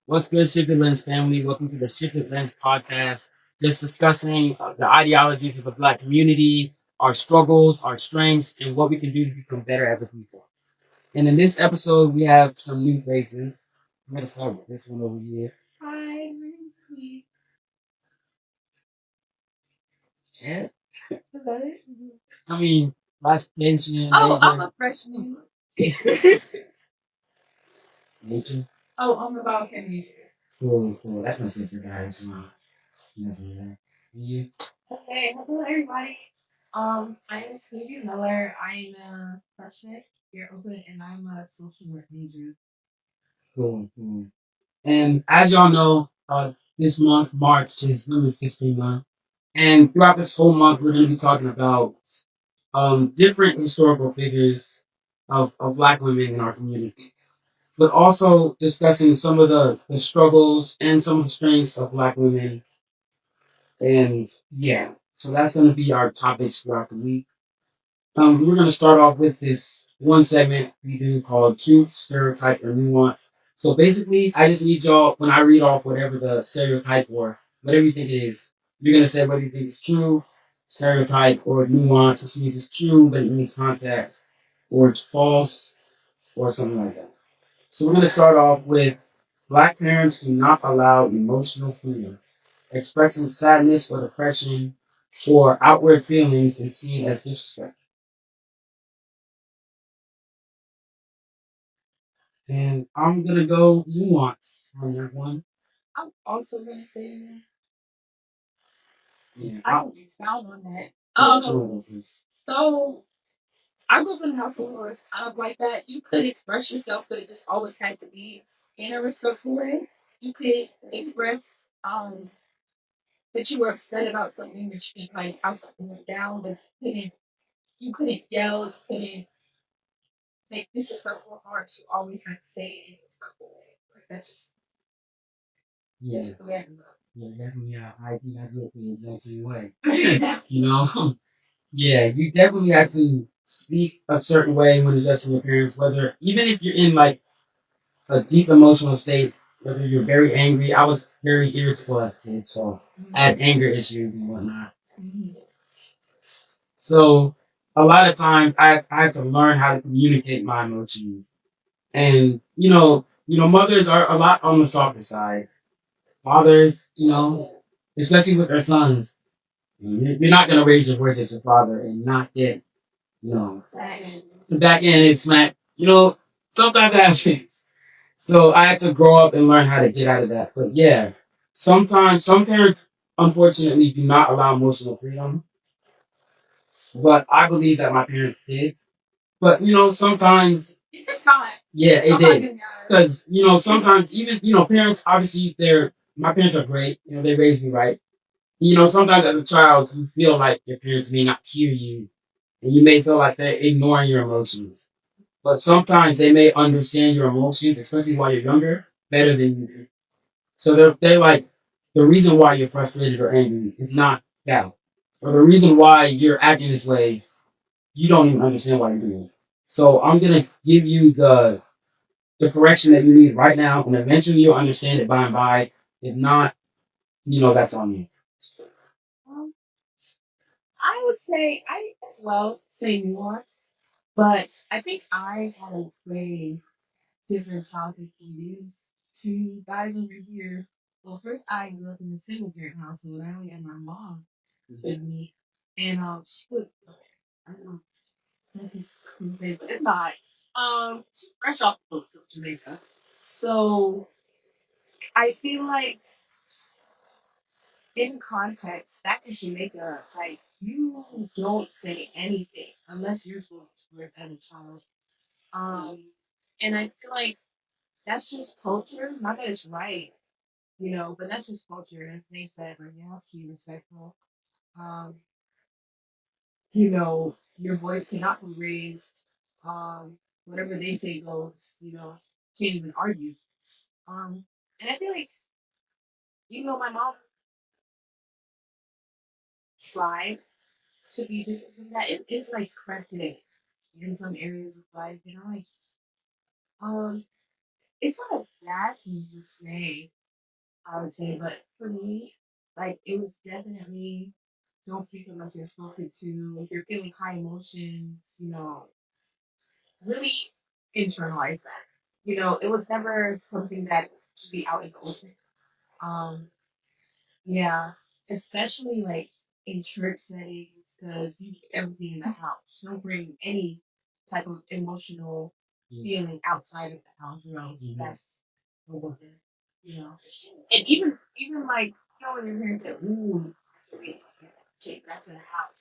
What's good, Shifted Lens family? Welcome to the Shifted Lens podcast. Just discussing the ideologies of the Black community, our struggles, our strengths, and what we can do to become better as a people. And in this episode, we have some new faces. I'm going to start with this one over here. Hi, my name's Lee. Yeah. I mean, last pension. Oh, I'm a freshman. Nathan? Oh, I'm about Kenny. Cool, cool. That's my sister, guys. Yes, yeah. You? Okay, hello everybody. I am Stevie Miller. I'm a freshman here at Oakland, and I'm a social work major. Cool, cool. And as y'all know, this month, March, is Women's History Month. And throughout this whole month, we're going to be talking about different historical figures of Black women in our community, but also discussing some of the struggles and some of the strengths of Black women. And yeah, so that's going to be our topics throughout the week. We're going to start off with this one segment we do called Truth, Stereotype, or Nuance. So basically, I just need y'all, when I read off whatever the stereotype or whatever you think it is, you're going to say whether you think it's true, stereotype, or nuance, which means it's true, but it means context, or it's false, or something like that. So we're going to start off with Black parents do not allow emotional freedom. Expressing sadness or depression or outward feelings is seen as disrespect. And I'm gonna go nuance on that one. I'm also gonna say that. Yeah, I can expound on that. So I grew up in a household where it's kind of like that. You could express yourself, but it just always had to be in a respectful way. You could express that you were upset about something, that you could like how something went down, but you couldn't yell, you couldn't make disrespectful remarks. You always have to say it in a respectful way. Like that's just yeah. The way I grew up. Yeah, definitely. I think I grew up in the exact same way. You know, yeah, you definitely have to speak a certain way when addressing your parents, whether even if you're in like a deep emotional state, whether you're very angry. I was very irritable as a kid, so I had anger issues and whatnot. So a lot of times I had to learn how to communicate my emotions. And mothers are a lot on the softer side. Fathers, especially with their sons, you're not gonna raise your voice at your father and not get, the back end is smack. Sometimes that happens. So I had to grow up and learn how to get out of that. But yeah, sometimes some parents unfortunately do not allow emotional freedom. But I believe that my parents did. But sometimes it takes time. Yeah, it did. Because sometimes even parents obviously they're my parents are great. They raised me right. Sometimes as a child you feel like your parents may not hear you, and you may feel like they're ignoring your emotions. But sometimes they may understand your emotions, especially while you're younger, better than you do. So they're like the reason why you're frustrated or angry is not valid, or the reason why you're acting this way, you don't even understand why you're doing it. So I'm gonna give you the correction that you need right now, and eventually you'll understand it by and by. If not, that's on you. Um, I would say I as well say nuance, but I think I had a way different childhood from these two guys over here. Well, first I grew up in a single parent household. I only had my mom with me, and she would I don't know. This is crazy, but it's not. She's fresh off the boat from Jamaica, so I feel like in context, back in Jamaica, like you don't say anything unless you're forced to as a child. Um, and I feel like that's just culture. Not that it's right, but that's just culture. And they said, like, it has to be respectful. Um, your boys cannot be raised. Whatever they say goes. Can't even argue. And I feel like, my mom tried to be different from that. It like corrected it in some areas of life, like, um,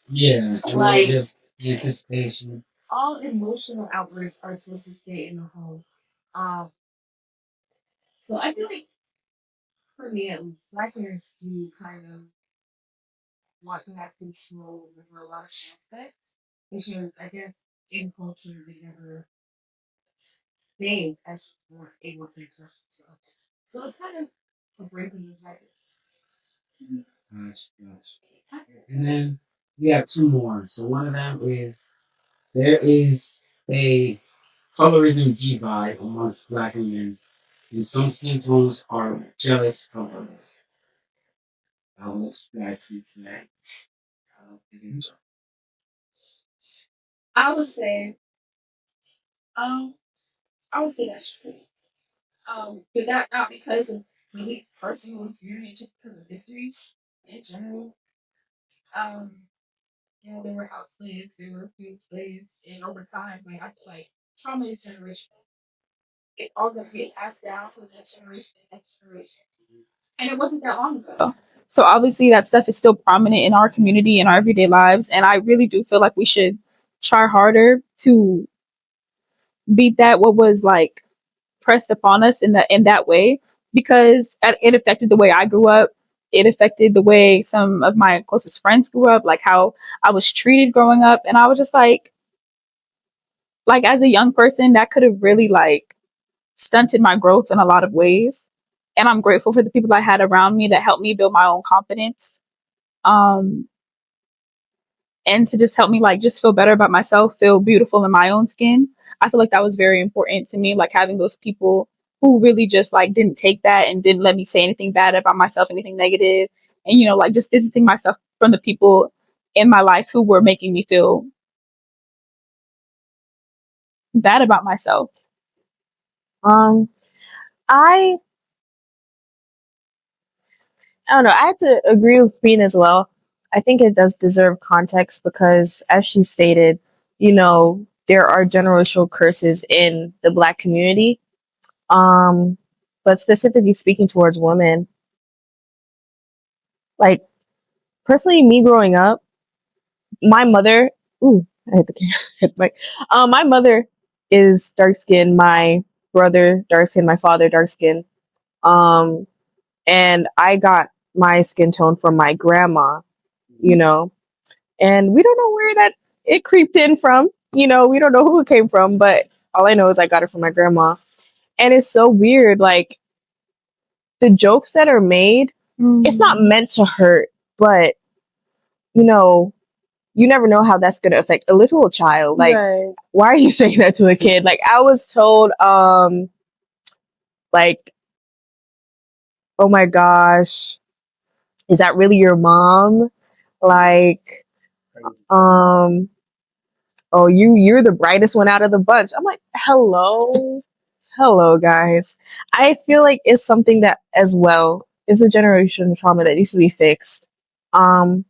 Yeah, and just anticipation. Gotcha, gotcha. And then we have two more. So one of them is there is a colorism divide amongst black women, and some skin tones are jealous of others. I'll let you guys speak to that. Uh, So obviously that stuff is still prominent in our community in our everyday lives, and I really do feel like we should try harder to beat that what was like pressed upon us in that way because it affected the way I grew up. It affected the way some of my closest friends grew up, like how I was treated growing up, and I was just like as a young person that could have really like stunted my growth in a lot of ways. And I'm grateful for the people I had around me that helped me build my own confidence. Um, and to just help me like just feel better about myself, feel beautiful in my own skin. I feel like that was very important to me, like having those people who really just like didn't take that and didn't let me say anything bad about myself, anything negative, and like just distancing myself from the people in my life who were making me feel bad about myself. Um, I I don't know. I have to agree with Queen as well. I think it does deserve context because, as she stated, there are generational curses in the Black community. Um, but specifically speaking towards women, like personally, me growing up, my mother. Ooh, I hit the camera. Hit the mic. My mother is dark skinned. My brother dark skinned. My father dark skinned. Um, and I got my skin tone from my grandma, you know, and we don't know where that it creeped in from. We don't know who it came from, but all I know is I got it from my grandma. And it's so weird, like the jokes that are made, it's not meant to hurt, but you know, you never know how that's gonna affect a literal child. Like, Right. why are you saying that to a kid? Like I was told, like, oh my gosh, is that really your mom? Like, um, oh, you're the brightest one out of the bunch. I'm like, hello guys. I feel like it's something that as well is a generation trauma that needs to be fixed. um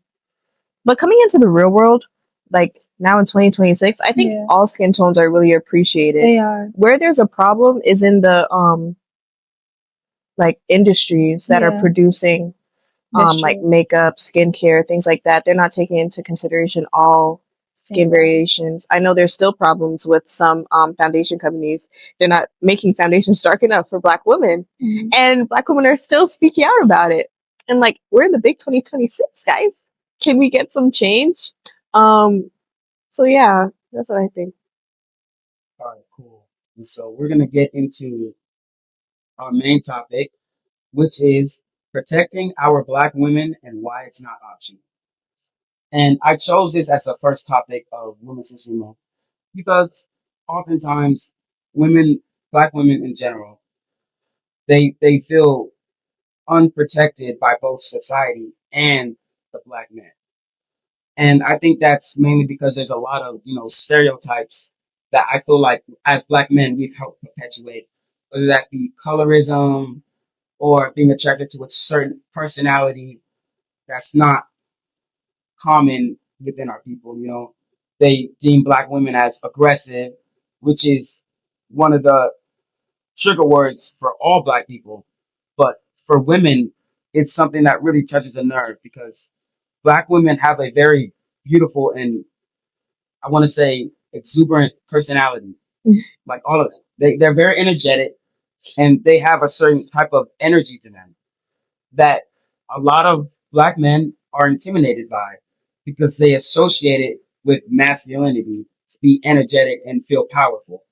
but coming into the real world, like now in 2026, I think Yeah, all skin tones are really appreciated. they are. Where there's a problem is in the like industries that are Yeah, producing that's like true. makeup, skincare, things like that. They're not taking into consideration all skin Exactly. variations. I know there's still problems with some foundation companies. They're not making foundations dark enough for Black women, and Black women are still speaking out about it. And like, we're in the big 2026, guys. Can we get some change? Um, so yeah, that's what I think. all right, cool. And so we're gonna get into our main topic, which is protecting our black women and why it's not optional. And I chose this as the first topic of Women's History Month because oftentimes women, black women in general, they feel unprotected by both society and the black man. And I think that's mainly because there's a lot of, stereotypes that I feel like as black men we've helped perpetuate, whether that be colorism or being attracted to a certain personality that's not common within our people. They deem black women as aggressive, which is one of the trigger words for all black people. But for women, it's something that really touches a nerve because black women have a very beautiful and, I want to say, exuberant personality. Like all of them, they're very energetic and they have a certain type of energy to them that a lot of black men are intimidated by because they associate it with masculinity to be energetic and feel powerful.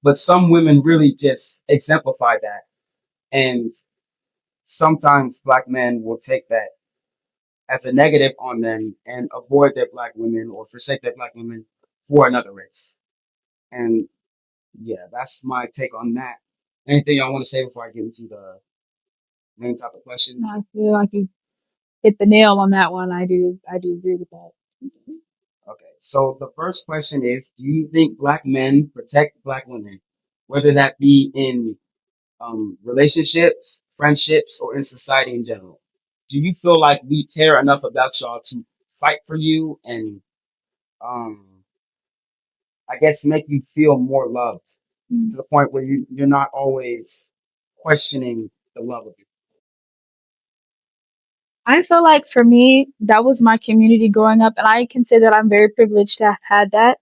But some women really just exemplify that. And sometimes black men will take that as a negative on them and avoid their black women or forsake their black women for another race. And yeah, that's my take on that. Anything y'all want to say before I get into the main topic questions? I feel like you hit the nail on that one. I do agree with that. Okay, so the first question is: do you think black men protect black women, whether that be in relationships, friendships, or in society in general? Do you feel like we care enough about y'all to fight for you and, um, I guess, make you feel more loved Mm. to the point where you're not always questioning the love of you? I feel like for me, that was my community growing up, and I can say that I'm very privileged to have had that.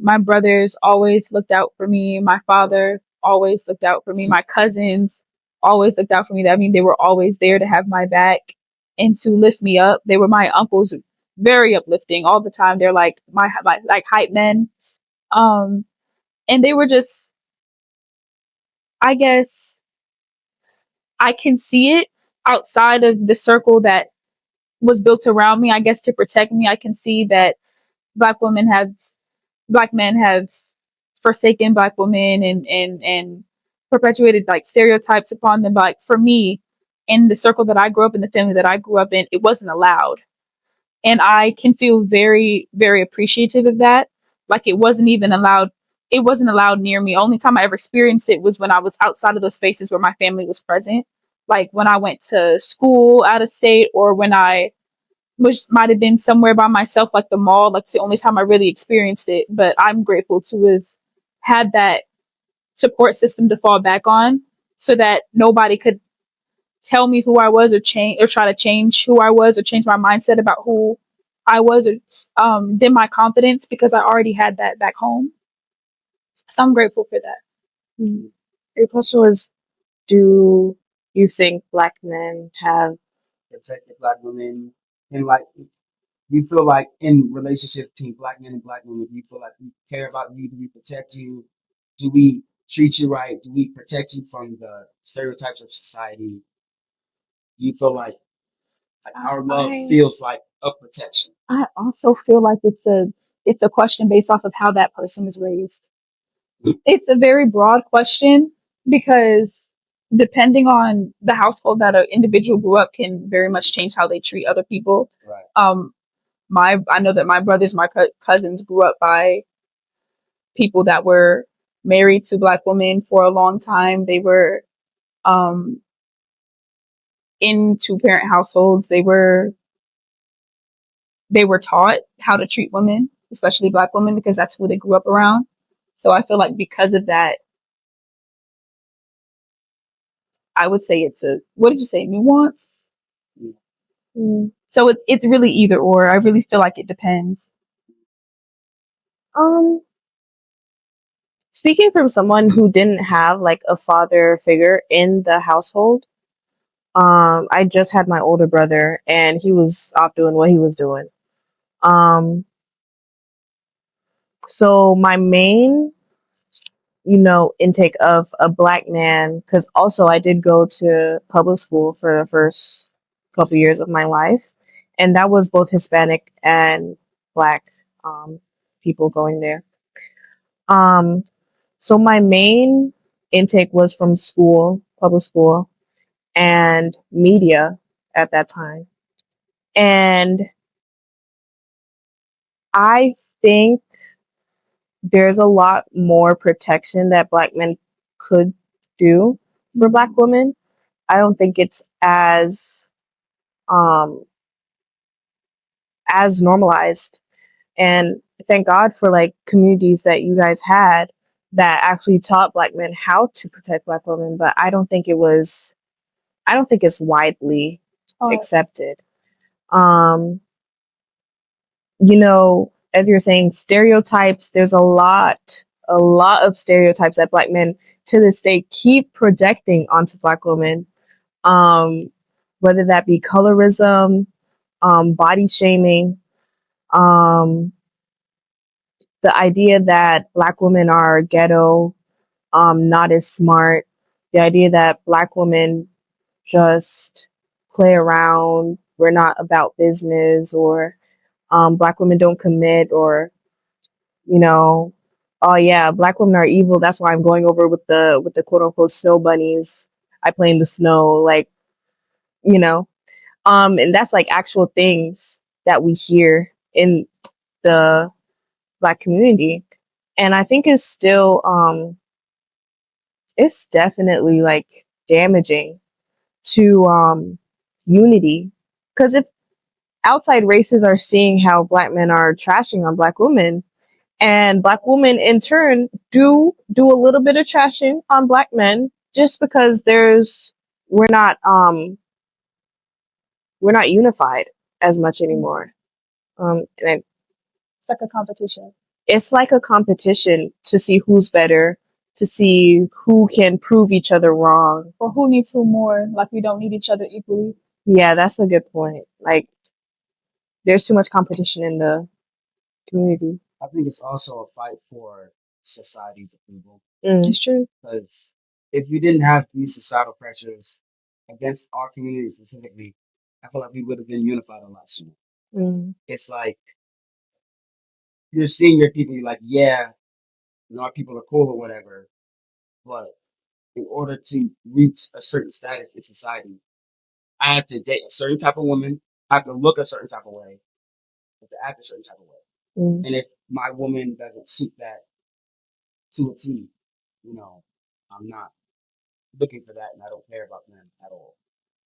My brothers always looked out for me. My father always looked out for me. My cousins always looked out for me. I mean, they were always there to have my back and to lift me up. They were my uncles, very uplifting all the time. They're like my like hype men. Um, and they were just, I guess, I can see it outside of the circle that was built around me. I guess to protect me, I can see that black women have black men have forsaken black women and perpetuated like stereotypes upon them. But like for me, in the circle that I grew up in, the family that I grew up in, it wasn't allowed. And I can feel very, very appreciative of that. Like it wasn't allowed near me. Only time I ever experienced it was when I was outside of those spaces where my family was present. Like when I went to school out of state or when I which might have been somewhere by myself, like the mall. Like it's the only time I really experienced it. But I'm grateful to have had that support system to fall back on, so that nobody could tell me who I was or change or try to change who I was or change my mindset about who I was or dim my confidence because I already had that back home. So I'm grateful for that. Mm. Your question was, do you think black men have? Protect the black women and like you feel like in relationships between black men and black women, do you feel like we care about you? Do we protect you? Do we treat you right? Do we protect you from the stereotypes of society? Do you feel like our love I feels like a protection? I also feel like it's a question based off of how that person was raised. It's a very broad question because depending on the household that an individual grew up can very much change how they treat other people. Right. Um, I know that my brothers, my cousins grew up by people that were married to black women for a long time. They were um, in two parent households. They were taught how to treat women, especially black women, because that's who they grew up around. So I feel like because of that, I would say it's a what did you say, nuance? So it's really either or. I really feel like it depends. um speaking from someone who didn't have like a father figure in the household. I just had my older brother, and he was off doing what he was doing. Um, so my main, intake of a black man, because also I did go to public school for the first couple years of my life, and that was both Hispanic and black people going there. Um, so my main intake was from school, public school, and media at that time. And I think there's a lot more protection that Black men could do for Black women. I don't think it's um as normalized. And thank God for like communities that you guys had that actually taught Black men how to protect Black women, but I don't think it's widely Oh, accepted. Um, you know, as you're saying, stereotypes, there's a lot of stereotypes that Black men to this day keep projecting onto Black women. Um, whether that be colorism, body shaming, um, the idea that Black women are ghetto, not as smart, the idea that Black women just play around, we're not about business, or Black women don't commit, or you know, oh yeah, Black women are evil. That's why I'm going over with the quote unquote snow bunnies. I play in the snow, like you know, and that's like actual things that we hear in the Black community, and I think it's definitely like damaging to unity, because if outside races are seeing how Black men are trashing on Black women, and Black women in turn do a little bit of trashing on Black men, just because we're not um we're not unified as much anymore. And it's like a competition. it's like a competition to see who's better, to see who can prove each other wrong. Or who needs who more? Like we don't need each other equally. Yeah, that's a good point. Like there's too much competition in the community. I think it's also a fight for society's approval. It's true. Because if we didn't have these societal pressures against our community specifically, I feel like we would have been unified a lot sooner. Mm. It's like you're seeing your people, you're like, yeah, our people are cool or whatever, but in order to reach a certain status in society, I have to date a certain type of woman, I have to look a certain type of way, I have to act a certain type of way. Mm. And if my woman doesn't suit that to a T, I'm not looking for that and I don't care about them at all.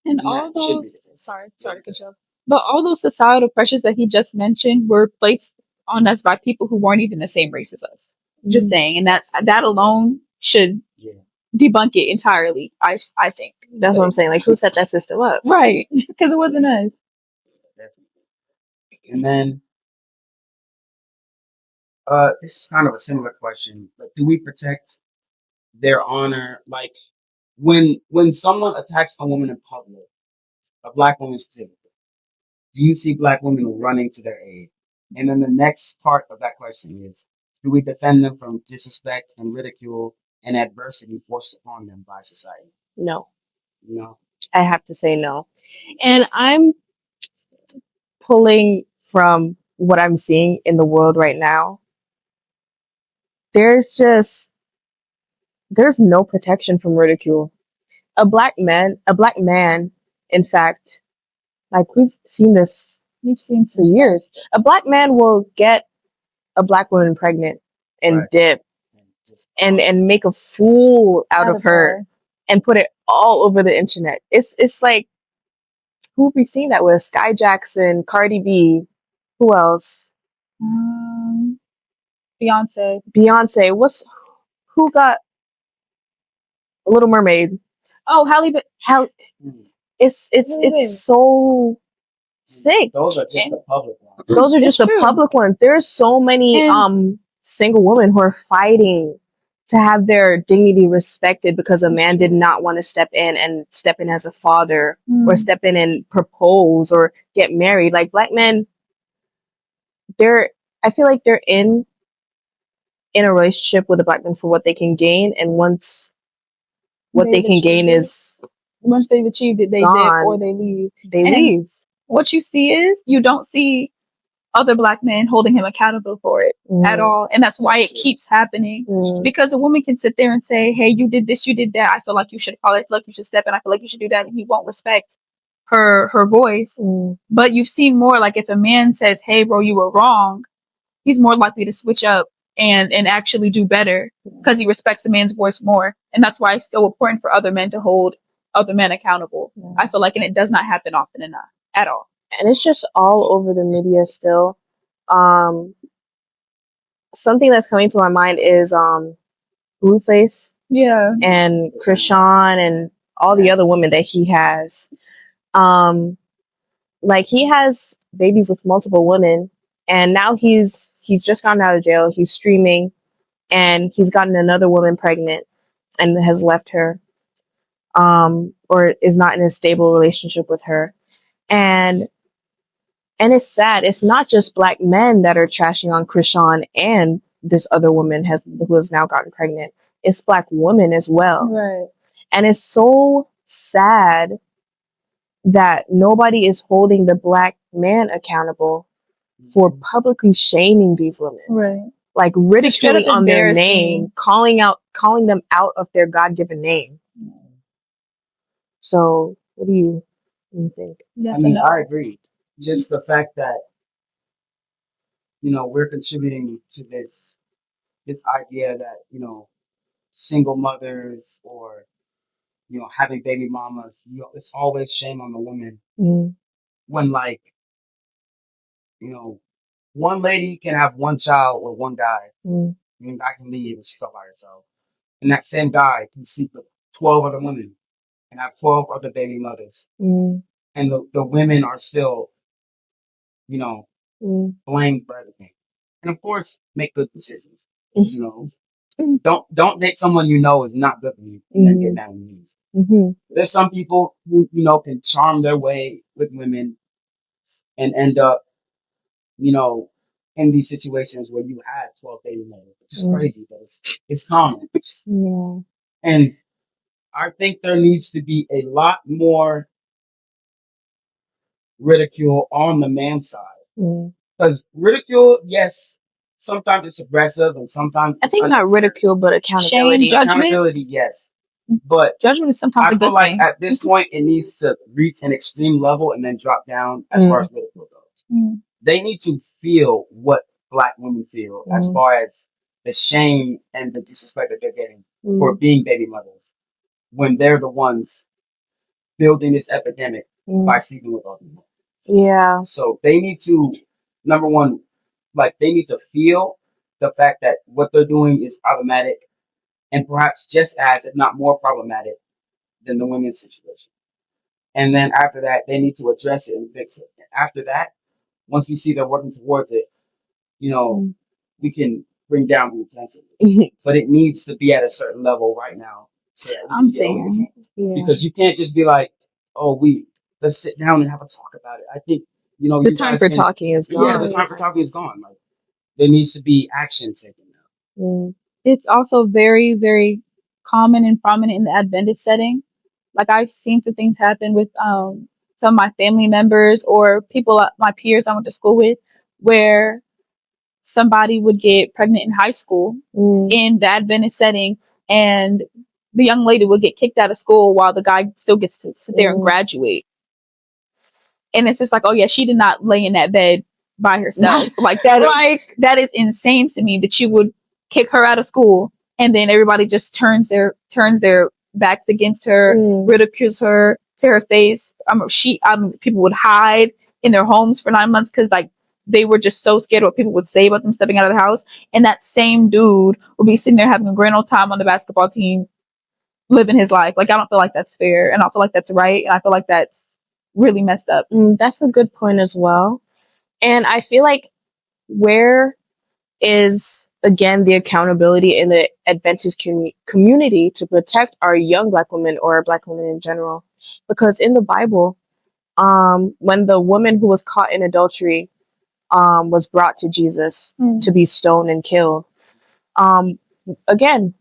And And all that should be those, the case. sorry to cut you off. But all those societal pressures that he just mentioned were placed on us by people who weren't even the same race as us. Just saying, and that alone should Yeah. debunk it entirely. I think That's what I'm saying. Like, who set that system up? right, because it wasn't us. Definitely. And then, this is kind of a similar question, but do we protect their honor? Like, when someone attacks a woman in public, a Black woman specifically, do you see Black women running to their aid? And then the next part of that question is, do we defend them from disrespect and ridicule and adversity forced upon them by society? No, No. I have to say no. And I'm pulling from what I'm seeing in the world right now. There's no protection from ridicule. A black man, in fact, like we've seen this We've seen for years. A Black man will get a Black woman pregnant and Right. dip and make a fool out of her and put it all over the internet. It's like, who have we seen that with? Sky Jackson, Cardi B, who else? Beyonce. Who got Little Mermaid? Oh, Halle It's so sick. Those are just the public ones. Those are just the true. public ones. There's so many single women who are fighting to have their dignity respected because a man did not want to step in as a father or step in and propose or get married. Like Black men, I feel like they're in a relationship with a Black man for what they can gain, and once what they can gain is once they've achieved it, they gone. dip or they leave. They leave. What you see is you don't see other black men holding him accountable for it at all. And that's why it keeps happening. Because a woman can sit there and say, hey, you did this, you did that. I feel like you should call it. I feel like you should step in. I feel like you should do that. And he won't respect her voice. But you've seen more, like if a man says, hey, bro, you were wrong, he's more likely to switch up and actually do better because he respects a man's voice more. And that's why it's so important for other men to hold other men accountable. I feel like, and it does not happen often enough at all. And it's just all over the media still. Something that's coming to my mind is Blueface Yeah. and Krishan and all the other women that he has. Like he has babies with multiple women, and now he's just gotten out of jail. He's streaming, and he's gotten another woman pregnant and has left her, or is not in a stable relationship with her. And it's sad. It's not just black men that are trashing on Krishan and this other woman who has now gotten pregnant. It's black women as well. Right. And it's so sad that nobody is holding the black man accountable for publicly shaming these women. Right. Like ridiculing on their embarrassing. name, calling them out of their God-given name. So what do you think? Yes, I mean, and no. I agree. Just the fact that, we're contributing to this idea that, single mothers or, having baby mamas, it's always shame on the woman. When, like, one lady can have one child with one guy. I mean, I can leave and she's all by herself. And that same guy can sleep with 12 other women and have 12 other baby mothers. And the women are still, blamed for everything. And of course, make good decisions. Don't date someone is not good for you and then get mad at you. There's some people who, can charm their way with women and end up, in these situations where you have 12 baby mothers. It's just crazy, but it's common. And I think there needs to be a lot more ridicule on the man's side. Because ridicule, yes, sometimes it's aggressive and sometimes I think not ridicule, but accountability. Shame, judgment. Accountability, yes. But Judgment is sometimes I a feel good like thing. at this point it needs to reach an extreme level and then drop down as far as ridicule goes. They need to feel what black women feel as far as the shame and the disrespect that they're getting for being baby mothers when they're the ones building this epidemic by sleeping with other people. Yeah. So they need to, number one, they need to feel the fact that what they're doing is problematic and perhaps just as, if not more problematic than the women's situation. And then after that, they need to address it and fix it. And after that, once we see they're working towards it, we can bring down the intensity. But it needs to be at a certain level right now. So I'm saying. because you can't just be like, oh, let's sit down and have a talk about it. I think, The time for talking is gone. Yeah, the time for talking is gone. Like, there needs to be action taken now. It's also very, very common and prominent in the Adventist setting. Like I've seen some things happen with some of my family members or people, my peers I went to school with, where somebody would get pregnant in high school in the Adventist setting, and the young lady would get kicked out of school while the guy still gets to sit there and graduate. And it's just like, oh yeah, she did not lay in that bed by herself. Like that, that is insane to me that you would kick her out of school and then everybody just turns their backs against her, ridicules her to her face. People would hide in their homes for 9 months because like they were just so scared of what people would say about them stepping out of the house. And that same dude would be sitting there having a grand old time on the basketball team, living his life. Like I don't feel like that's fair, and I don't feel like that's right, and I feel like that's really messed up. That's a good point as well. And I feel like where is, again, the accountability in the Adventist community to protect our young black women or black women in general? Because in the Bible, when the woman who was caught in adultery was brought to Jesus to be stoned and killed, again,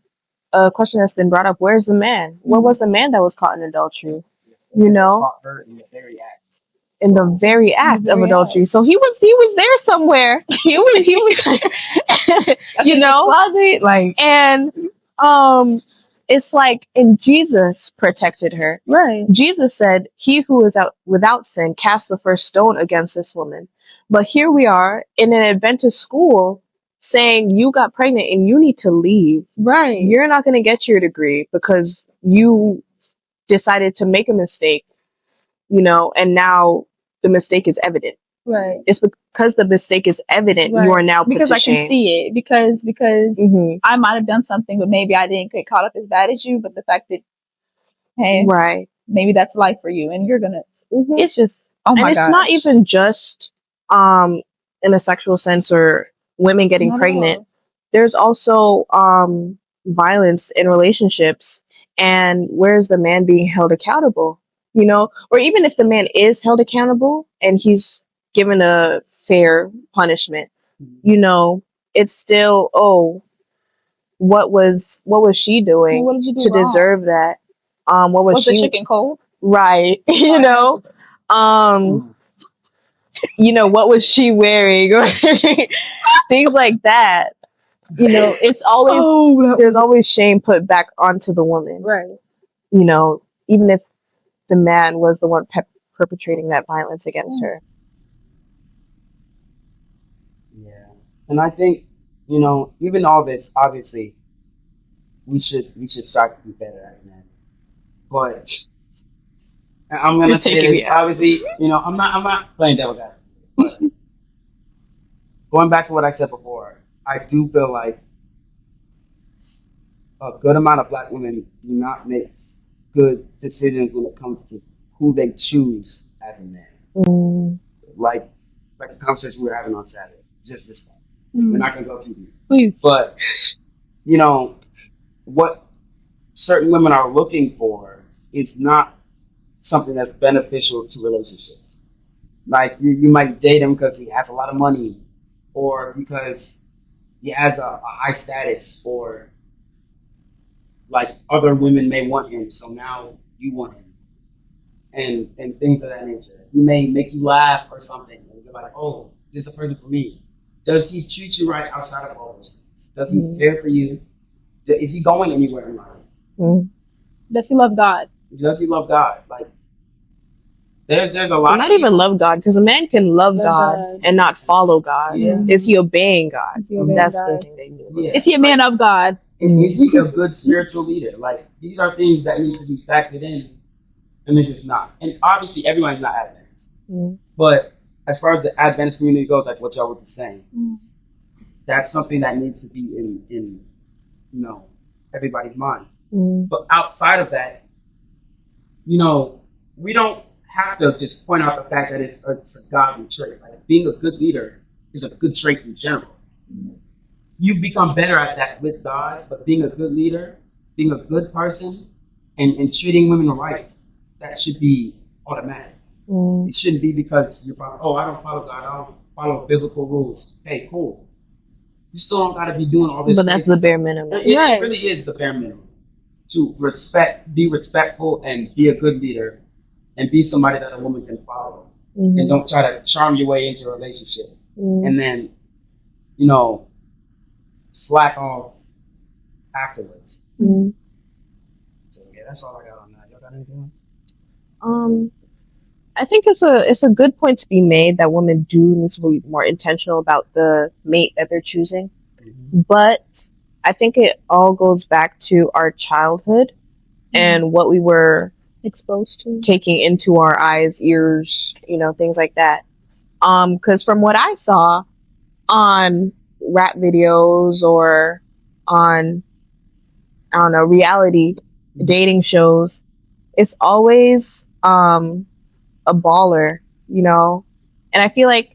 a question that's been brought up, where's the man? Where was the man that was caught in adultery? Caught her in the very act. in the very act of very adultery. So he was there somewhere. He was you know, closet. like, and it's like, and Jesus protected her. Right. Jesus said, "He who is out without sin cast the first stone against this woman." But here we are in an Adventist school saying you got pregnant and you need to leave. Right. You're not going to get your degree because you decided to make a mistake, you know, and now the mistake is evident. Right. It's because the mistake is evident, Right. you are now put Because to I can shame. see it. Because Mhm. I might have done something, but maybe I didn't get caught up as bad as you. But the fact that, hey, Right. maybe that's life for you, and you're gonna. Mhm. It's just, oh my And it's not even just in a sexual sense or women getting pregnant. There's also violence in relationships, and where's the man being held accountable, you know? Or even if the man is held accountable and he's given a fair punishment, you know, it's still, oh, what was she doing What did you do to wrong? deserve that? What was the she chicken cold? right? You know, you know, what was she wearing or things like that. You know, it's always there's always shame put back onto the woman, Right. you know, even if the man was the one perpetrating that violence against her. Yeah. And I think, you know, even all this, obviously, we should strive to be better at that. But I'm gonna You're say taking this. me out. Obviously, you know, I'm not playing devil guy. But going back to what I said before, I do feel like a good amount of black women do not make good decisions when it comes to who they choose as a man. Mm. Like the conversation we were having on Saturday. Just this one. We're not gonna go too deep. Please. But you know, what certain women are looking for is not something that's beneficial to relationships. Like you might date him because he has a lot of money, or because he has a high status, or like other women may want him, so now you want him, and things of that nature. He may make you laugh or something, and you're like, oh, this is a person for me. Does he treat you right outside of all those things? Does he care for you? Is he going anywhere in life? Mm. Does he love God? Does he love God? Like, there's a lot. Not even love God, because a man can love God and not follow God. Yeah. Is he obeying God? Is he obeying That's God? the thing they need. Yeah. Is he a man of God? Is he a good spiritual leader? Like, these are things that need to be factored in, and if it's not, and obviously everyone's not Adventist, but as far as the Adventist community goes, like what y'all were just saying, that's something that needs to be in you know, everybody's minds. But outside of that, you know, we don't have to just point out the fact that it's a godly trait. Like, being a good leader is a good trait in general. You become better at that with God, but being a good leader, being a good person, and treating women right, that should be automatic. It shouldn't be because you're following, oh, I don't follow God, I don't follow biblical rules. Hey, cool. You still don't got to be doing all this. But that's the bare minimum. It really is the bare minimum. To be respectful, and be a good leader, and be somebody that a woman can follow. And don't try to charm your way into a relationship. And then, you know, slack off afterwards. So yeah, that's all I got on that. Y'all got anything else? I think it's a good point to be made that women do need to be more intentional about the mate that they're choosing. But I think it all goes back to our childhood and what we were Exposed to. taking into our eyes, ears, you know, things like that. Because from what I saw on rap videos or on, I don't know, reality dating shows, it's always a baller, you know. And I feel like,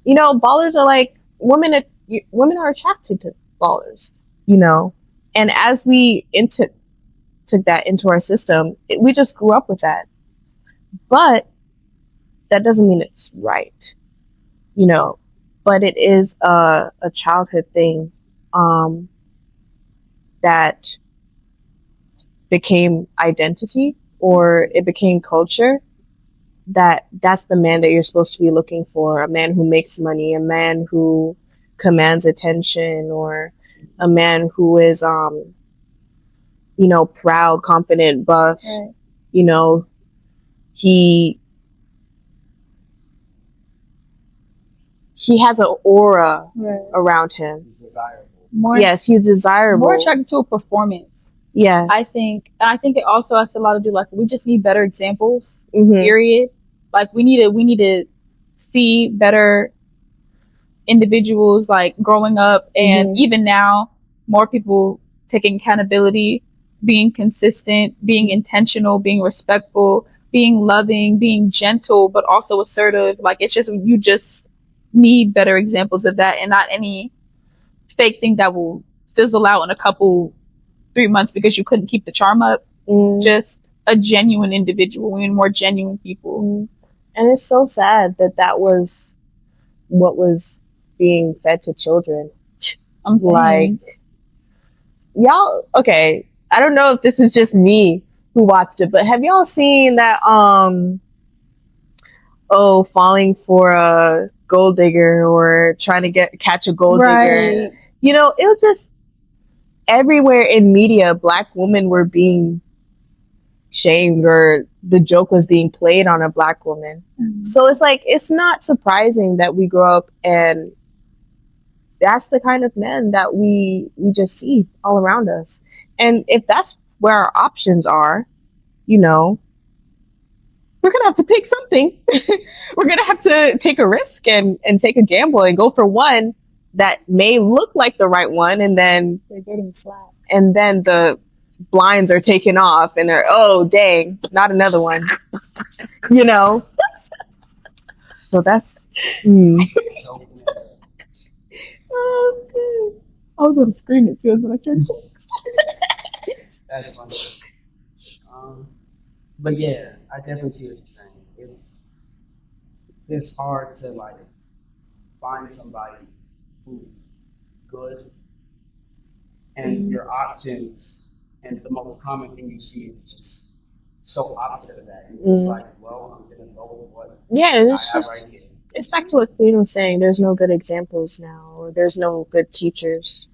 you know, ballers are like women are attracted to ballers, you know. And as we took that into our system, we just grew up with that. But that doesn't mean it's right, you know. But it is a childhood thing that became identity, or it became culture. that's the man that you're supposed to be looking for, a man who makes money, a man who commands attention, or a man who is proud, confident, buff. Right. You know, he has an aura Right. around him. It's desirable. More, Yes, he's desirable. more attracted to a performance. Yes. I think it also has a lot to do, like, we just need better examples, Mhm. period. Like, we need to see better individuals, like, growing up, and Mhm. even now, more people taking accountability, being consistent, being intentional, being respectful, being loving, being gentle, but also assertive. Like, it's just, you just need better examples of that, and not any fake thing that will fizzle out in a couple 3 months because you couldn't keep the charm up. Mm. Just a genuine individual. We need more genuine people. Mm. And it's so sad that was what was being fed to children. I'm saying. Like, y'all, okay, I don't know if this is just me who watched it, but have y'all seen that, falling for a gold digger or trying to catch a gold digger? Right. You know, it was just everywhere in media, Black women were being shamed, or the joke was being played on a Black woman. Mhm. So it's like, it's not surprising that we grow up and that's the kind of men that we just see all around us. And if that's where our options are, you know, we're gonna have to pick something. We're gonna have to take a risk and take a gamble and go for one that may look like the right one, and then They're getting flat. and then the blinds are taken off and they're, oh dang, not another one. You know? So that's So, oh, I was gonna scream it too, but I can't. that's funny. But yeah, I definitely see what you're saying. It's hard to like find somebody who's good, and your options, and the most common thing you see is just so opposite of that. And it's like, well, I'm gonna go with what Yeah, I it's have just, right here. it's back to what Queen was saying. There's no good examples now, or there's no good teachers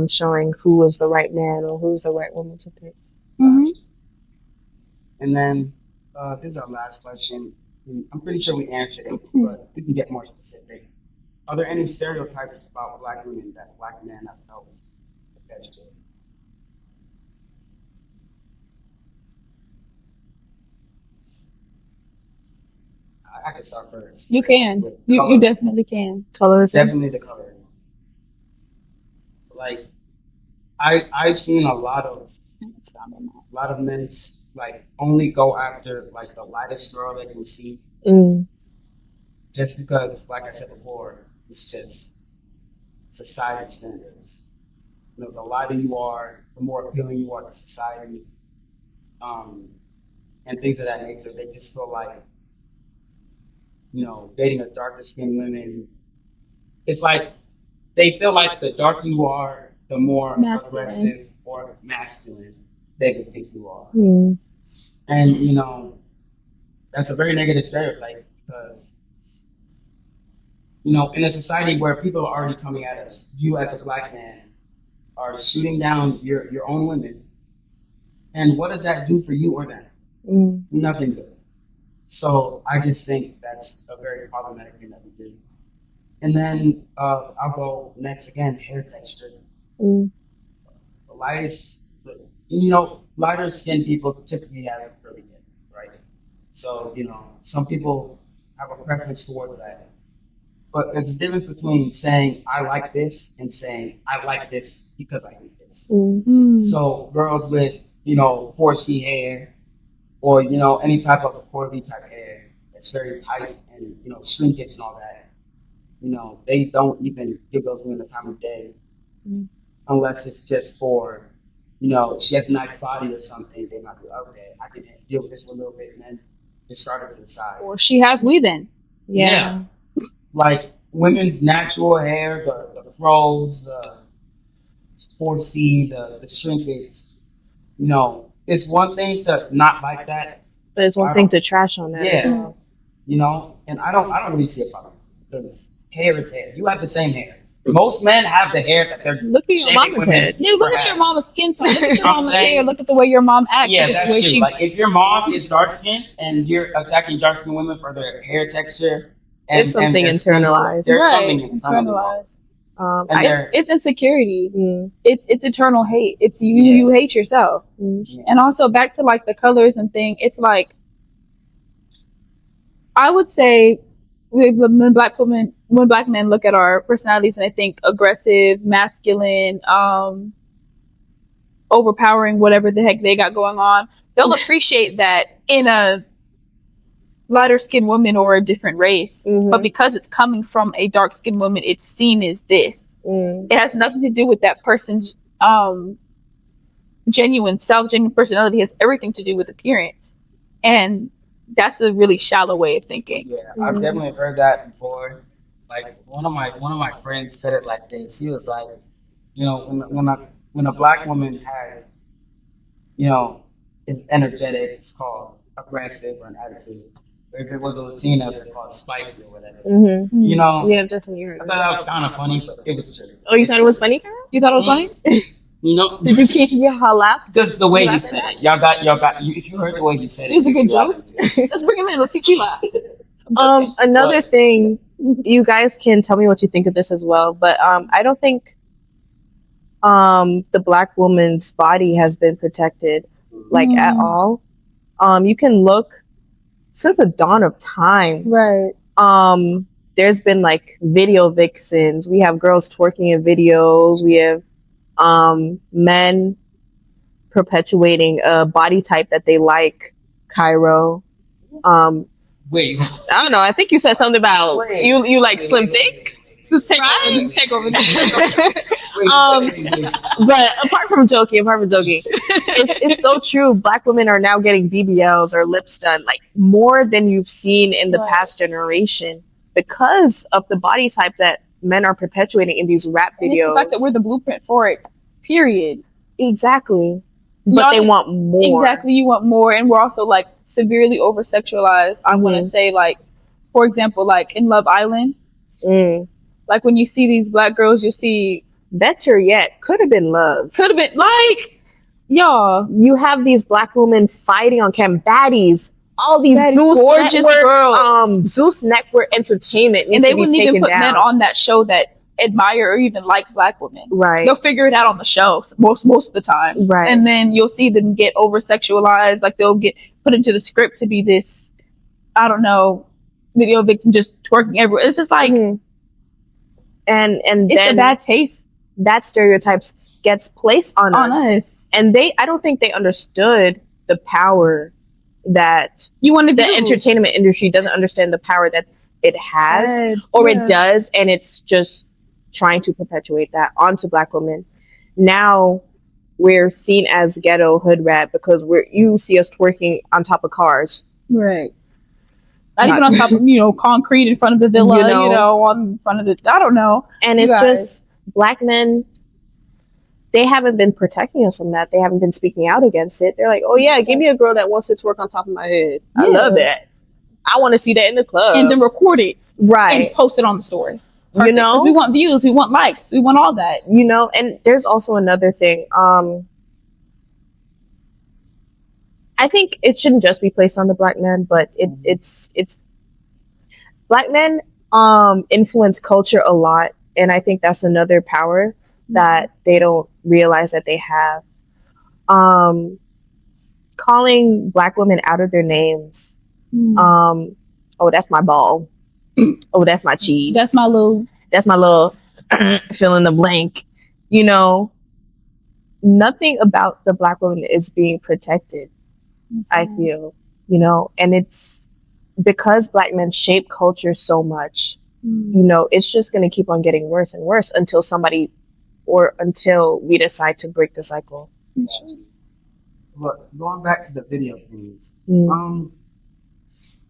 showing who is the right man or who's the right woman to pick. Mhm. And then this is our last question. I'm pretty sure we answered it, but we can get more specific. Are there any stereotypes about Black women that Black men have noticed? That's good. I can start first. You can. With You color. definitely can. Colorism. Definitely the color. Like I've seen a lot of men like only go after like the lightest girl they can see, Mm. just because, like I said before, it's just society standards. You know, the lighter you are, the more appealing you are to society, and things of that nature. They just feel like, you know, dating a darker skinned woman, it's like they feel like the darker you are, the more Masculine. aggressive or masculine they would think you are. Mm. And, you know, that's a very negative stereotype because, you know, in a society where people are already coming at us, you as a Black man are shooting down your own women. And what does that do for you or them? Mm. Nothing good. So I just think that's a very problematic thing that we do. And then I'll go next again, hair texture. Mm. The lightest, you know, lighter skinned people typically have a curly hair, right? So, you know, some people have a preference towards that. But there's a difference between saying I like this and saying I like this because I hate this. Mm. So girls with, you know, 4C hair, or, you know, any type of a Corby type hair that's very tight and, you know, shrinkage and all that, you know, they don't even give those women the time of day unless it's just for, you know, she has a nice body or something. They might be, okay, I can deal with this for a little bit and then just start it to the side. Or she has weaving. Yeah. Like women's natural hair, the froze, the 4C, the shrinkage, you know, it's one thing to not like that. But it's one thing to trash on that. Yeah. you know, and I don't really see a problem because hair is hair. You have the same hair. Most men have the hair that they're Look at your shaving mama's women head. Dude, look for at your hair. mama's skin tone. Look at your I'm mama's saying- hair. Look at the way your mom acts. Yeah, Look at the that's way true. she. Like if your mom is dark skinned and you're attacking dark skinned women for their hair texture, and, There's something their skin color, internalized. There's Right, something wrong. internalized. And I, they're- It's insecurity. mm, It's eternal hate. It's you. Yeah. You hate yourself. mm, And also back to like the colors and thing. It's like I would say when black men look at our personalities and they think aggressive, masculine, overpowering, whatever the heck they got going on, they'll appreciate that in a lighter skinned woman or a different race. mhm, But because it's coming from a dark skinned woman, it's seen as this. mm. It has nothing to do with that person's genuine self, genuine personality. It has everything to do with appearance. And that's a really shallow way of thinking. Yeah, I've definitely heard that before. Like one of my friends said it like this. He was like, you know, when a black woman has, you know, is energetic, it's called aggressive or an attitude. Or if it was a Latina, they're called spicy or whatever. Mhm. You know, Yeah, definitely heard I of thought it. that was kind of funny, but it was true. Oh, you thought it was funny? You thought it was funny? You know, Did you hear her laugh? just the way You he laugh said at it. Y'all got. If you heard the way he said it, It was a you'd good be laughing too. Let's bring him in. Let's see if he laugh. Another What? thing, you guys can tell me what you think of this as well, but I don't think the black woman's body has been protected like at Mm. all. You can look since the dawn of time. Right. There's been like video vixens. We have girls twerking in videos. We have men perpetuating a body type that they like. Cairo. Wait, I don't know. I think you said something about Wait. you like Wait, slim wait, wait, thick. Let's take Right? over. Let's take over. Let's take over. wait. But apart from joking, it's so true. Black women are now getting BBLs or lips done like more than you've seen in the Right. past generation because of the body type that men are perpetuating in these rap And it's the videos. fact that we're the blueprint for it. Period. Exactly. But Y'all- they want more. Exactly. You want more, and we're also like severely over sexualized. I want to Mhm. say, like, for example, like in Love Island, Mm. like when you see these black girls, you see Better yet, could have been love. could have been like, y'all, You have these black women fighting on cam baddies. All these Baddies, Zeus gorgeous Network, girls. Zeus Network Entertainment, needs and they to be wouldn't even taken put down. men on that show that admire or even like black women. Right. They'll figure it out on the show most of the time, Right. and then you'll see them get over sexualized. Like they'll get put into the script to be this, I don't know, video vixen just twerking everywhere. It's just like Mhm. And it's then a bad taste that stereotypes gets placed on on us. us. And I don't think they understood the power that You want to the be entertainment industry doesn't understand the power that it has or it does, and it's just trying to perpetuate that onto black women. Now we're seen as ghetto hood rat because you see us twerking on top of cars. Right. Not even on top of, concrete in front of the villa, You know. on front of the, I don't know. And You it's guys. just black men, they haven't been protecting us from that. They haven't been speaking out against it. They're like, oh yeah, give me a girl that wants to twerk on top of my head. I Yeah. love that. I want to see that in the club. And then record it right. and post it on the story. You know? 'Cause we want views, we want likes, we want all that. And there's also another thing. I think it shouldn't just be placed on the black men, but it's black men influence culture a lot, and I think that's another power that they don't realize that they have. Calling black women out of their names. Oh, that's my ball. Oh, that's my cheese. That's my little, That's my little fill in the blank. Nothing about the black woman is being protected, I feel, and it's because black men shape culture so much, it's just going to keep on getting worse and worse until we decide to break the cycle. Look, going back to the video things, Mm.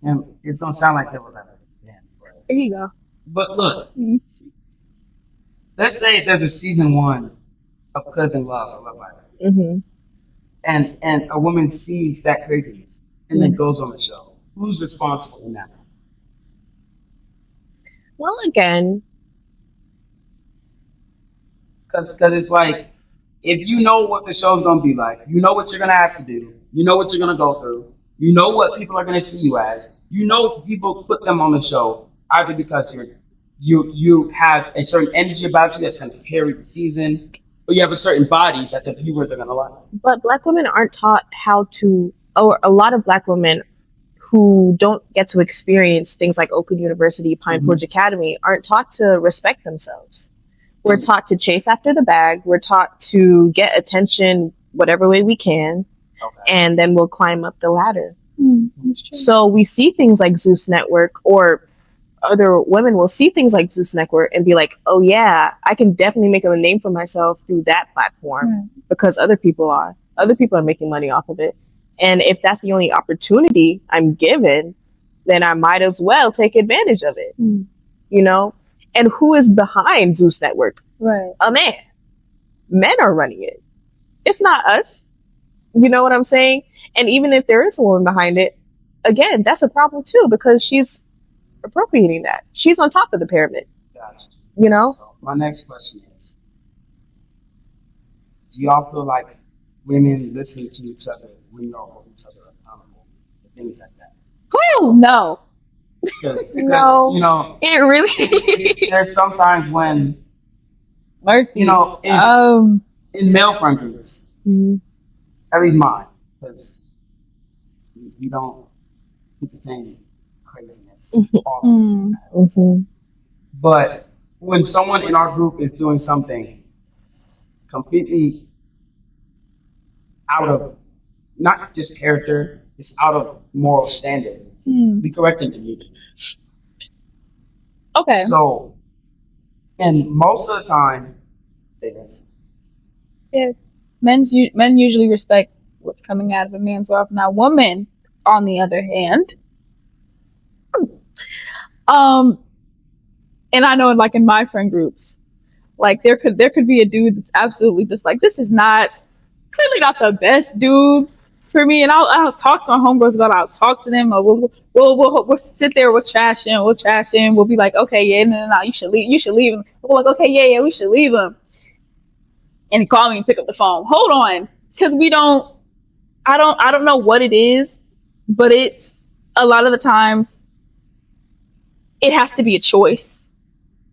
and it's gonna sound like that was ever. There you go. But look, let's say there's a season 1 of Could Have Been Love or Love Island, Mm-hmm. and a woman sees that craziness and then goes on the show. Who's responsible in that? Well, again, Cause it's like, if you know what the show's gonna be like, you know what you're gonna have to do, you know what you're gonna go through, you know what people are gonna see you as, you know people put them on the show either because you have a certain energy about you that's gonna carry the season, or you have a certain body that the viewers are gonna like. but Black women aren't taught how to, or a lot of Black women who don't get to experience things like Oakland University, Pine Forge Academy, aren't taught to respect themselves. We're taught to chase after the bag. We're taught to get attention whatever way we can, Okay. and then we'll climb up the ladder. That's true. So we see things like Zeus Network, or other women will see things like Zeus Network and be like, oh yeah, I can definitely make a name for myself through that platform Right. because other people are. Other people are making money off of it. And if that's the only opportunity I'm given, then I might as well take advantage of it. Mm. You know? And who is behind Zeus Network? Right. A man. Men are running it. It's not us. You know what I'm saying? And even if there is a woman behind it, again, that's a problem too, because she's appropriating that. She's on top of the pyramid, Gotcha. you know? So my next question is: do y'all feel like women listen to each other when y'all hold each other accountable, things like that? Oh no. Because No. you know, It really. there's sometimes when Mercy. you know in male friend groups, Mm-hmm. at least mine, because we don't entertain craziness. all the time. Mm. But when someone in our group is doing something completely out of not just character, it's out of moral standard, we correct them immediately. Okay. So, and most of the time, this. Men usually respect what's coming out of a man's mouth. Now, women, on the other hand, and I know, like in my friend groups, like there could be a dude that's absolutely just like, this is not clearly not the best dude for me, and I'll talk to my homegirls about it. I'll talk to them. Or we'll sit there, we'll trash him, we'll be like, okay, yeah, no, you should leave him. We're like, okay, yeah, we should leave him. And he called me and pick up the phone. Hold on, because I don't know what it is, but it's a lot of the times it has to be a choice.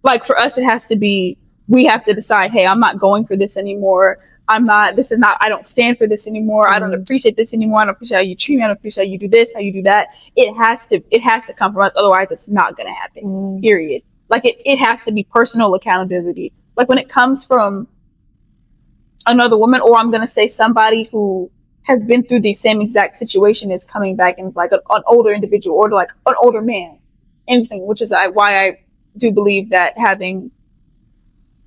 Like for us, it has to be, we have to decide, hey, I'm not going for this anymore. I don't stand for this anymore. I don't appreciate this anymore. I don't appreciate how you treat me. I don't appreciate how you do this, how you do that. It has to come from us. Otherwise it's not going to happen, period. Like it has to be personal accountability. Like when it comes from another woman, or I'm going to say somebody who has been through the same exact situation is coming back, and like an older individual or like an older man, anything, which is why I do believe that having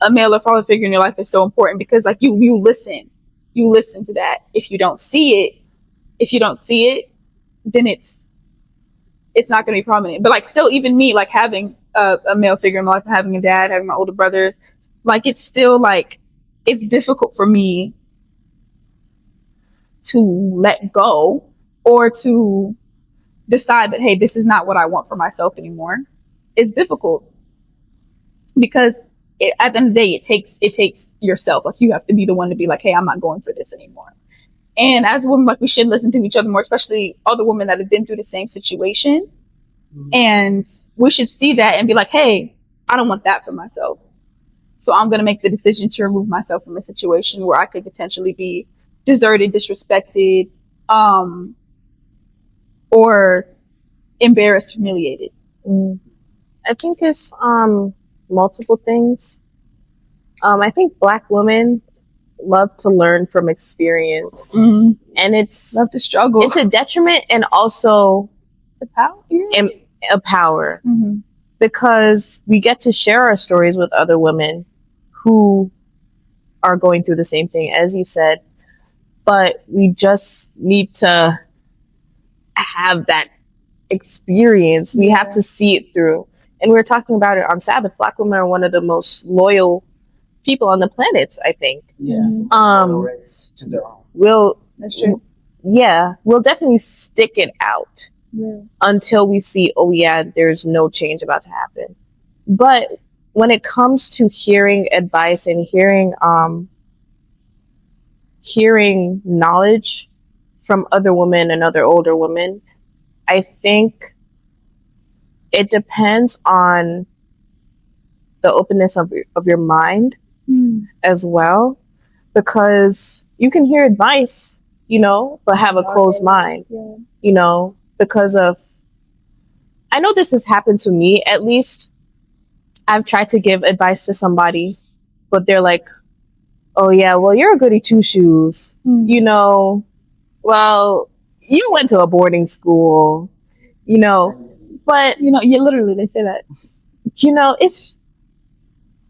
a male or father figure in your life is so important, because like you listen to that. If you don't see it, then it's not going to be prominent. But like still, even me, like having a male figure in my life, having a dad, having my older brothers, like it's still like, it's difficult for me to let go or to decide that, hey, this is not what I want for myself anymore. It's difficult because at the end of the day, it takes yourself. Like you have to be the one to be like, hey, I'm not going for this anymore. And as a woman, like we should listen to each other more, especially other women that have been through the same situation. And we should see that and be like, hey, I don't want that for myself. So I'm going to make the decision to remove myself from a situation where I could potentially be deserted, disrespected, or embarrassed, humiliated. I think it's multiple things. I think Black women love to learn from experience, and it's Love to struggle. it's a detriment and also the power. Yeah. a power, because we get to share our stories with other women who are going through the same thing as you said, but we just need to have that experience. We have to see it through. And we were talking about it on Sabbath. Black women are one of the most loyal people on the planet, I think. Race to their own. That's true. We'll definitely stick it out until we see, oh yeah, there's no change about to happen. But when it comes to hearing advice and hearing knowledge from other women and other older women, I think it depends on the openness of your mind as well, because you can hear advice, but have a closed mind, because of, I know this has happened to me at least. I've tried to give advice to somebody, but they're like, oh yeah, well, you're a goody two shoes, well, you went to a boarding school, but You literally they say that.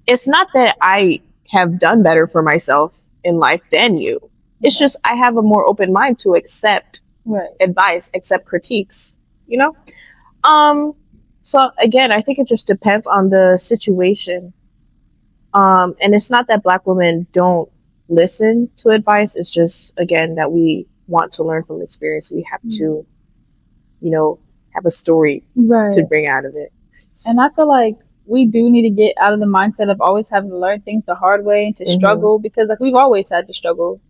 It's not that I have done better for myself in life than you. It's just I have a more open mind to accept Right. advice, accept critiques, so again, I think it just depends on the situation. And it's not that Black women don't listen to advice. It's just, again, that we want to learn from experience. We have to, have a story Right. to bring out of it. And I feel like we do need to get out of the mindset of always having to learn things the hard way and to struggle, because like we've always had to struggle.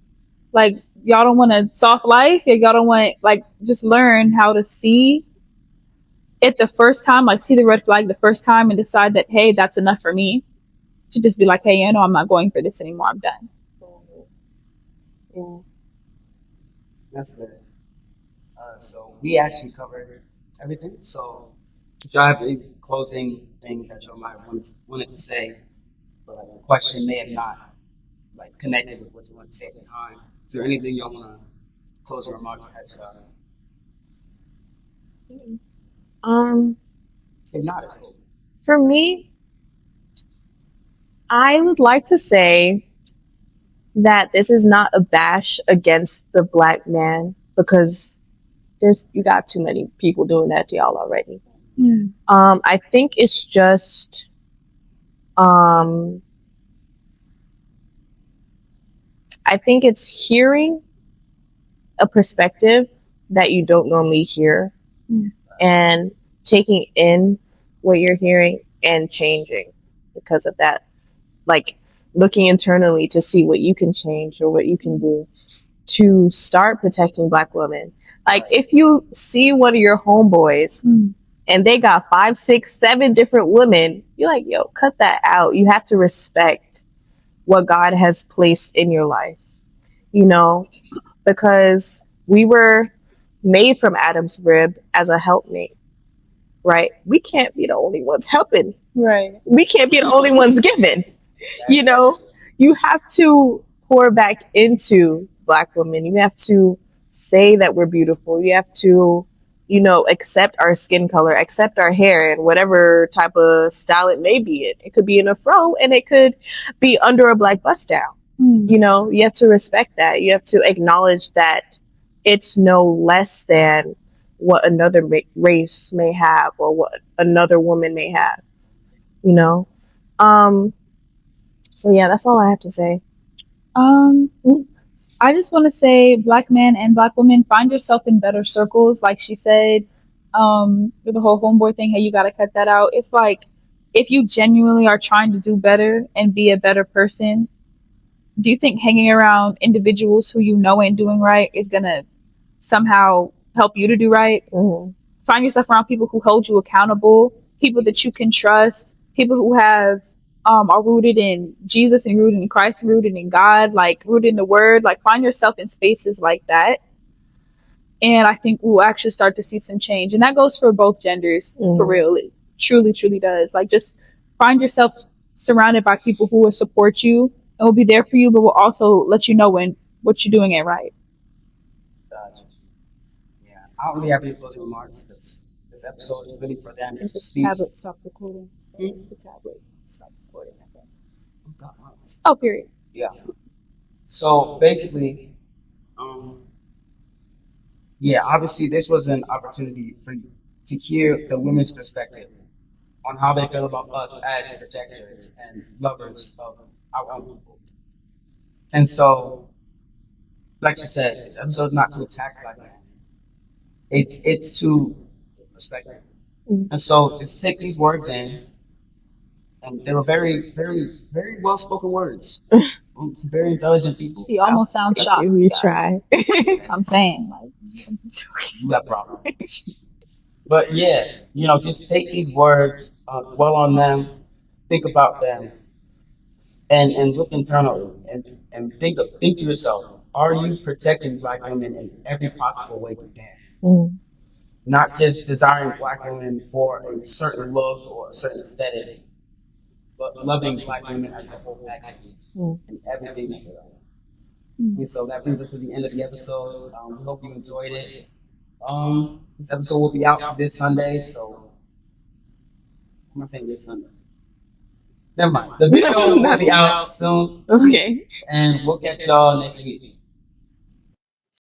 Like y'all don't want a soft life, y'all don't want just learn how to see it the first time, like see the red flag the first time and decide that, hey, that's enough for me. To just be like, hey, I'm not going for this anymore. I'm done. Yeah. That's good. So we actually covered everything. So if y'all have any closing things that y'all might wanted to say, but like the question may have not connected with what you want to say at the time. Is there anything y'all want to closing remarks type stuff? If not, it's cool. For me, I would like to say that this is not a bash against the Black man, because you got too many people doing that to y'all already. I think it's just I think it's hearing a perspective that you don't normally hear, and taking in what you're hearing and changing because of that. Like looking internally to see what you can change or what you can do to start protecting Black women. Like if you see one of your homeboys and they got 5, 6, 7 different women, you're like, yo, cut that out. You have to respect what God has placed in your life, because we were made from Adam's rib as a helpmate, right? We can't be the only ones helping. Right. We can't be the only ones giving. You have to pour back into Black women. You have to say that we're beautiful. You have to, accept our skin color, accept our hair and whatever type of style it may be in. It could be in a fro and it could be under a black bust down. You have to respect that. You have to acknowledge that it's no less than what another race may have or what another woman may have, So yeah, that's all I have to say. I just want to say, Black men and Black women, find yourself in better circles. Like she said, with the whole homeboy thing, hey, you got to cut that out. It's like, if you genuinely are trying to do better and be a better person, do you think hanging around individuals who ain't doing right is going to somehow help you to do right? Find yourself around people who hold you accountable, people that you can trust, people who have are rooted in Jesus and rooted in Christ, rooted in God, rooted in the Word. Find yourself in spaces like that, and I think we'll actually start to see some change. And that goes for both genders, for real. It truly, truly does. Just find yourself surrounded by people who will support you and will be there for you, but will also let you know when what you're doing ain't right. Gotcha. Yeah, I don't really have any closing remarks because this episode is really for them to speak. Tablet stop recording. The tablet stop recording. Oh, period. Yeah. So basically, obviously this was an opportunity for you to hear the women's perspective on how they feel about us as protectors and lovers of our own people. And so, like she said, this episode is not to attack Black men. It's to perspective. And so just take these words in and they were very, very, very well spoken words. Very intelligent people. You almost sound shocked. Okay, we guys. try. I'm saying, like, You have problems. But yeah, just take these words, dwell on them, think about them, and look internally and think to yourself: are you protecting Black women in every possible way you can? Mm. Not just desiring Black women for a certain look or a certain aesthetic, but loving Black women as a whole package Mm. and everything that they are. And so that brings us to the end of the episode. We hope you enjoyed it. This episode will be out this Sunday, so I'm not saying this Sunday. Never mind. The video will be out soon, Okay. and we'll catch y'all next week.